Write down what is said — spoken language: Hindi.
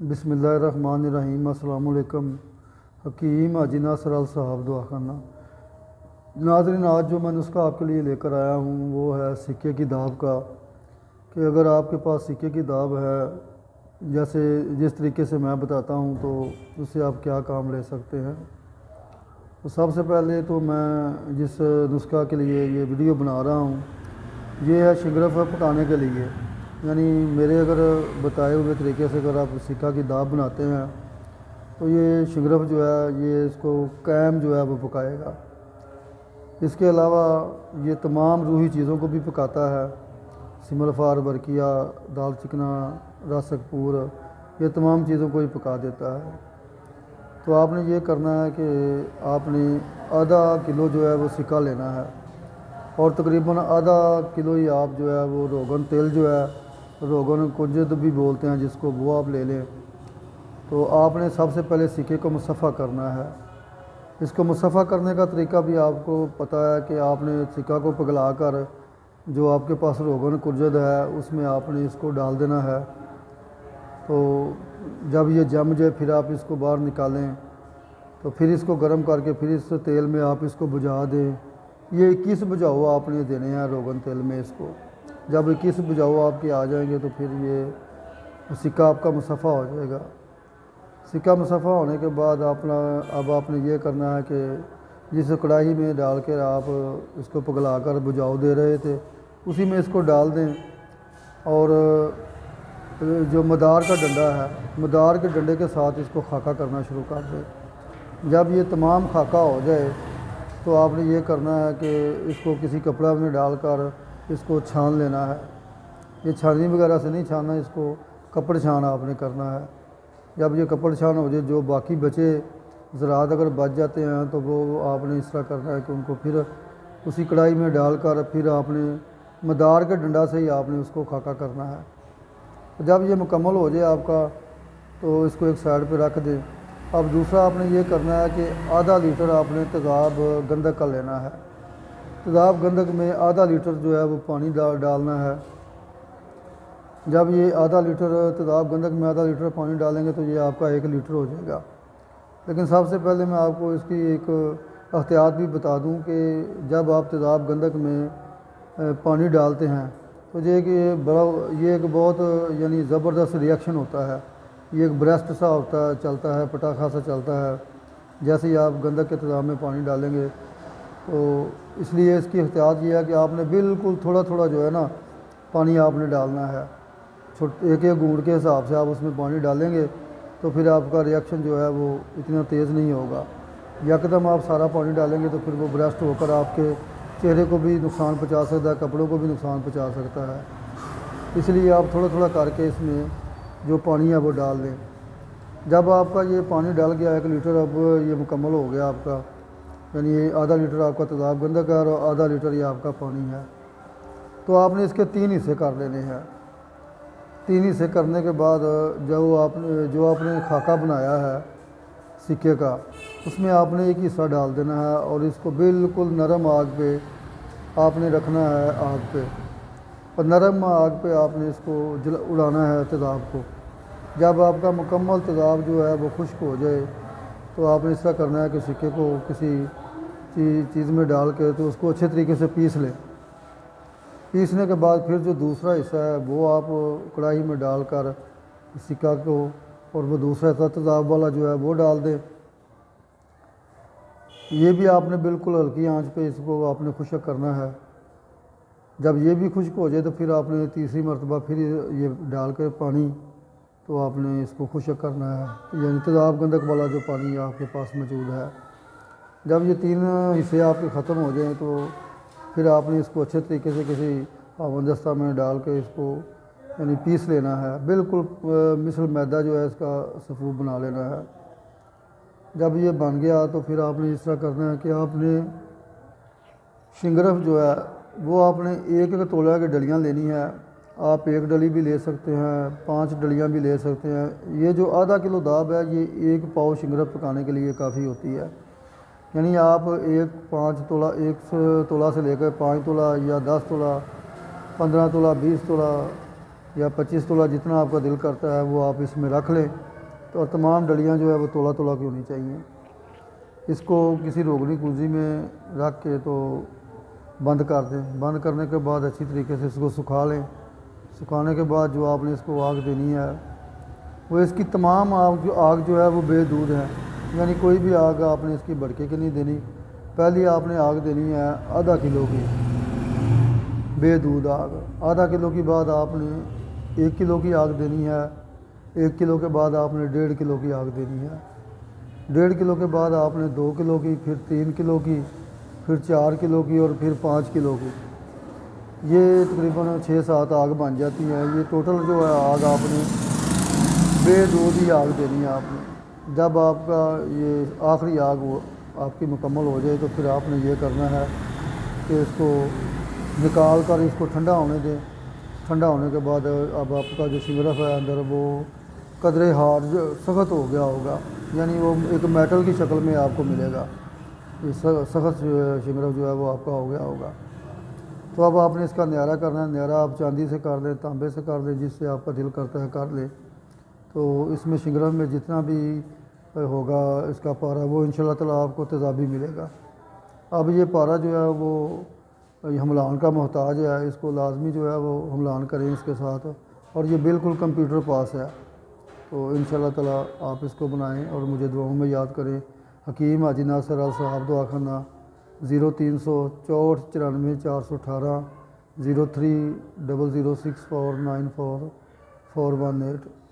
बिस्मिल्लाहिर्रहमानिर्रहीम। अस्सलाम वालेकुम। हकीम हाजी नासर अल साहब दुआ खाना। नाज़रीन, आज जो मैं नुस्खा आपके लिए लेकर आया हूँ वो है सिक्के की दाब का। कि अगर आपके पास सिक्के की दाब है, जैसे जिस तरीके से मैं बताता हूँ, तो उससे आप क्या काम ले सकते हैं। तो सबसे पहले तो मैं जिस नुस्खा के लिए ये वीडियो बना रहा हूँ, ये है शिंगरफ पकाने के लिए। यानी मेरे अगर बताए हुए तरीके से अगर आप सिक्का की दाब बनाते हैं तो ये शिंगरफ जो है ये इसको कैम जो है वो पकाएगा। इसके अलावा ये तमाम रूही चीज़ों को भी पकाता है। सिमलफार, बरकिया, दाल चिकना, रसकपूर, ये तमाम चीज़ों को ही पका देता है। तो आपने ये करना है कि आपने आधा किलो जो है वो सिक्का लेना है और तकरीबन आधा किलो ही आप जो है वो रोगन तेल जो है, रोगन कुंजद भी बोलते हैं जिसको, वो आप ले लें। तो आपने सबसे पहले सिक्के को मुसफ़ा करना है। इसको मुसफ़ा करने का तरीका भी आपको पता है कि आपने सिक्का को पिघला कर जो आपके पास रोगन कुंजद है उसमें आपने इसको डाल देना है। तो जब ये जम जाए फिर आप इसको बाहर निकालें, तो फिर इसको गर्म करके फिर इस तेल में आप इसको बुझा दें। ये 21 बुझाओ आपने देने हैं रोगन तेल में इसको। जब 21 बुझाओ आपके आ जाएंगे तो फिर ये सिक्का आपका मुसफ़ा हो जाएगा। सिक्का मुसफ़ा होने के बाद अब आपने ये करना है कि जिस कढ़ाई में डाल कर आप इसको पिघला कर बुझाओ दे रहे थे उसी में इसको डाल दें। और जो मदार का डंडा है, मदार के डंडे के साथ इसको खाका करना शुरू कर दें। जब ये तमाम खाका हो जाए तो आपने ये करना है कि इसको किसी कपड़ा में डालकर इसको छान लेना है। ये छाननी वगैरह से नहीं छानना, इसको कपड़ छान आपने करना है। जब ये कपड़ छान हो जाए, जो बाकी बचे ज़रात अगर बच जाते हैं तो वो आपने इस तरह करना है कि उनको फिर उसी कढ़ाई में डालकर फिर आपने मदार के डंडा से ही आपने उसको खाका करना है। तो जब ये मुकम्मल हो जाए आपका तो इसको एक साइड पे रख दें। अब दूसरा आपने ये करना है कि आधा लीटर आपने तेज़ाब गंधक का लेना है। तेज़ाब गंधक में आधा लीटर जो है वो पानी डालना है। जब ये आधा लीटर तेज़ाब गंधक में आधा लीटर पानी डालेंगे तो ये आपका 1 लीटर हो जाएगा। लेकिन सबसे पहले मैं आपको इसकी एक एहतियात भी बता दूं कि जब आप तेज़ाब गंधक में पानी डालते हैं तो ये एक बहुत यानी ज़बरदस्त रिएक्शन होता है। ये एक ब्रेस्ट सा होता है, चलता है, पटाखा सा चलता है जैसे ही आप गंधक के तेज़ाब में पानी डालेंगे। तो इसलिए इसकी एहतियात ये है कि आपने बिल्कुल थोड़ा थोड़ा जो है ना पानी आपने डालना है। एक एक घूंट के हिसाब से आप उसमें पानी डालेंगे तो फिर आपका रिएक्शन जो है वो इतना तेज़ नहीं होगा। यकदम आप सारा पानी डालेंगे तो फिर वो ब्रेस्ट होकर आपके चेहरे को भी नुकसान पहुंचा सकता है, कपड़ों को भी नुकसान पहुंचा सकता है। इसलिए आप थोड़ा थोड़ा करके इसमें जो पानी है वो डाल दें। जब आपका ये पानी डाल गया 1 लीटर, अब ये मुकम्मल हो गया आपका, यानी आधा लीटर आपका तेज़ाब गंधक है और आधा लीटर ये आपका पानी है। तो आपने इसके 3 हिस्से कर लेने हैं। 3 हिस्से करने के बाद जो आपने खाका बनाया है सिक्के का, उसमें आपने एक हिस्सा डाल देना है और इसको बिल्कुल नरम आग पे आपने रखना है, आग पे, और नरम आग पे आपने इसको उड़ाना है तेज़ाब को। जब आपका मुकम्मल तेज़ाब जो है वो खुश्क हो जाए तो आपने इस तरह करना है कि सिक्के को किसी चीज़ में डाल के तो उसको अच्छे तरीके से पीस लें। पीसने के बाद फिर जो दूसरा हिस्सा है वो आप कढ़ाई में डालकर सिक्का को और वो दूसरा हिस्सा तेज़ाब वाला जो है वो डाल दें। ये भी आपने बिल्कुल हल्की आंच पे इसको आपने खुश्क करना है। जब ये भी खुश्क हो जाए तो फिर आपने तीसरी मरतबा फिर ये डाल कर पानी तो आपने इसको खुश्क करना है, यानी तेज़ाब गंधक वाला जो पानी आपके पास मौजूद है। जब ये 3 हिस्से आपके ख़त्म हो जाएँ तो फिर आपने इसको अच्छे तरीके से किसी पावनदस्ता में डाल के इसको यानी पीस लेना है। बिल्कुल मिसल मैदा जो है इसका सफ़ूफ बना लेना है। जब ये बन गया तो फिर आपने इस तरह करना है कि आपने शिंगरफ जो है वो आपने 1-1 तोला की डलियाँ लेनी है। आप 1 डली भी ले सकते हैं, 5 डलियाँ भी ले सकते हैं। ये जो आधा किलो दाब है ये 1 पाव शिंगरफ पकाने के लिए काफ़ी होती है। यानी आप 1 तोला से लेकर 5 तोला या 10 तोला, 15 तोला, 20 तोला या 25 तोला जितना आपका दिल करता है वो आप इसमें रख लें और तमाम डलियाँ जो है वो तोला तोला की होनी चाहिए। इसको किसी रोगनी कुंजी में रख के तो बंद कर दें। बंद करने के बाद अच्छी तरीके से इसको सुखा लें। सुखाने के बाद जो आपने इसको आग देनी है वो इसकी तमाम आग जो है वो बेदूध है, यानी कोई भी आग आपने इसकी भड़के की नहीं देनी। पहली आपने आग देनी है आधा किलो की बेदूध आग। आधा किलो की बाद आपने 1 किलो की आग देनी है। 1 किलो के बाद आपने 1.5 किलो की आग देनी है। 1.5 किलो के बाद आपने 2 किलो की, फिर 3 किलो की, फिर 4 किलो की और फिर 5 किलो की। ये तकरीबन 6-7 आग बन जाती है। ये टोटल जो है आग आपने बेदूध ही आग देनी है आपने। जब आपका ये आखिरी आग वो आपकी मुकम्मल हो जाए तो फिर आपने ये करना है कि इसको निकाल कर इसको ठंडा होने दें। ठंडा होने के बाद अब आपका जो शिंगरफ है अंदर वो कदरे हार्ड सख्त हो गया होगा, यानी वो एक मेटल की शक्ल में आपको मिलेगा। ये सख्त शिंगरफ जो है वो आपका हो गया होगा। तो अब आपने इसका न्यारा करना है। न्यारा आप चांदी से कर लें, तांबे से कर लें, जिससे आपका दिल करता है कर लें। तो इसमें शिंगरफ में जितना भी होगा इसका पारा वो इंशाल्लाह ताला आपको तेज़ाबी मिलेगा। अब ये पारा जो है वो हमलान का मोहताज है, इसको लाजमी जो है वो हमलान करें इसके साथ, और ये बिल्कुल कंप्यूटर पास है। तो इंशाल्लाह ताला आप इसको बनाएं और मुझे दुआओं में याद करें। हकीम हाजी नासिर अल साहब दुआ खाना 0364 94 418 03 006 494 418।